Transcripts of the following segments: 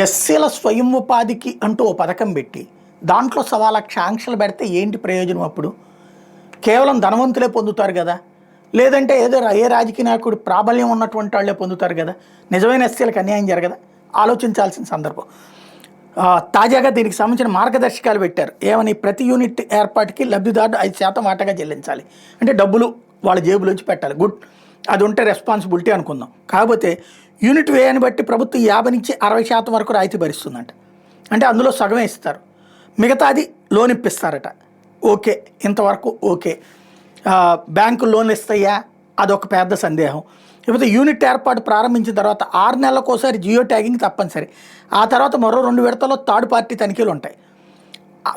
ఎస్సీల స్వయం ఉపాధికి అంటూ ఓ పథకం పెట్టి దాంట్లో 1,00,000 ఆంక్షలు పెడితే ఏంటి ప్రయోజనం? అప్పుడు కేవలం ధనవంతులే పొందుతారు కదా, లేదంటే ఏదో ఏ రాజకీయ నాయకుడు ప్రాబల్యం ఉన్నటువంటి వాళ్ళే పొందుతారు కదా, నిజమైన ఎస్సీలకు అన్యాయం జరగదా? ఆలోచించాల్సిన సందర్భం. తాజాగా దీనికి సంబంధించిన మార్గదర్శకాలు పెట్టారు. ఏమని? ప్రతి యూనిట్ ఏర్పాటుకి లబ్ధిదారుడు 5% వాటాగా చెల్లించాలి. అంటే డబ్బులు వాళ్ళ జేబులోంచి పెట్టాలి. గుడ్, అది ఉంటే రెస్పాన్సిబిలిటీ అనుకుందాం. కాకపోతే యూనిట్ వ్యయాన్ని బట్టి ప్రభుత్వం 50 నుంచి 60% వరకు రాయితీ భరిస్తుందంట. అంటే అందులో సగమే ఇస్తారు, మిగతాది లోన్ ఇప్పిస్తారట. ఓకే, ఇంతవరకు ఓకే. బ్యాంకు లోన్లు ఇస్తాయా? అదొక పెద్ద సందేహం. లేకపోతే యూనిట్ ఏర్పాటు ప్రారంభించిన తర్వాత 6 నెలలకోసారి జియో ట్యాగింగ్ తప్పనిసరి. ఆ తర్వాత మరో 2 విడతల్లో థర్డ్ పార్టీ తనిఖీలు ఉంటాయి.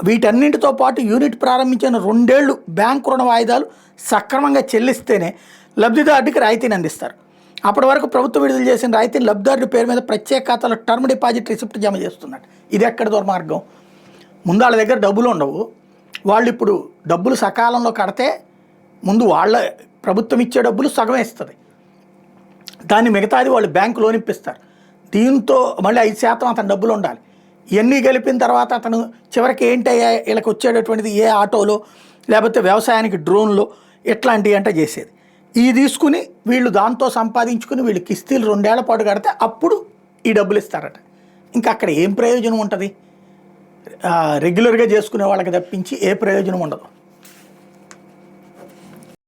వీటన్నింటితో పాటు యూనిట్ ప్రారంభించిన 2 ఏళ్ళు బ్యాంకు రుణ వాయిదాలు సక్రమంగా చెల్లిస్తేనే లబ్ధిదారుడికి రాయితీని అందిస్తారు. అప్పటి వరకు ప్రభుత్వం విడుదల చేసిన రాయితీని లబ్ధిదారుడి పేరు మీద ప్రత్యేక ఖాతాలో టర్మ్ డిపాజిట్ రిసిప్ట్ జమ చేస్తున్నట్టు. ఇది ఎక్కడ దుర్మార్గం? ముందు వాళ్ళ దగ్గర డబ్బులు ఉండవు, వాళ్ళు ఇప్పుడు డబ్బులు సకాలంలో కడితే ముందు వాళ్ళ ప్రభుత్వం ఇచ్చే డబ్బులు సగమే ఇస్తుంది, దాన్ని మిగతాది వాళ్ళు బ్యాంకు లోన్ ఇప్పిస్తారు. దీంతో మళ్ళీ 5% అతను డబ్బులు ఉండాలి. ఇవన్నీ కలిపిన తర్వాత అతను చివరికి ఏంటయ్యా వీళ్ళకి వచ్చేటటువంటిది ఏ ఆటోలో లేకపోతే వ్యవసాయానికి డ్రోన్లో ఎట్లాంటివి అంటే చేసేది. ఇది తీసుకుని వీళ్ళు దాంతో సంపాదించుకుని వీళ్ళు కిస్తీలు 2 ఏళ్ల పాటు కడితే అప్పుడు ఈ డబ్బులు ఇస్తారట. ఇంకా అక్కడ ఏం ప్రయోజనం ఉంటుంది? రెగ్యులర్గా చేసుకునే వాళ్ళకి తప్పించి ఏ ప్రయోజనం ఉండదు.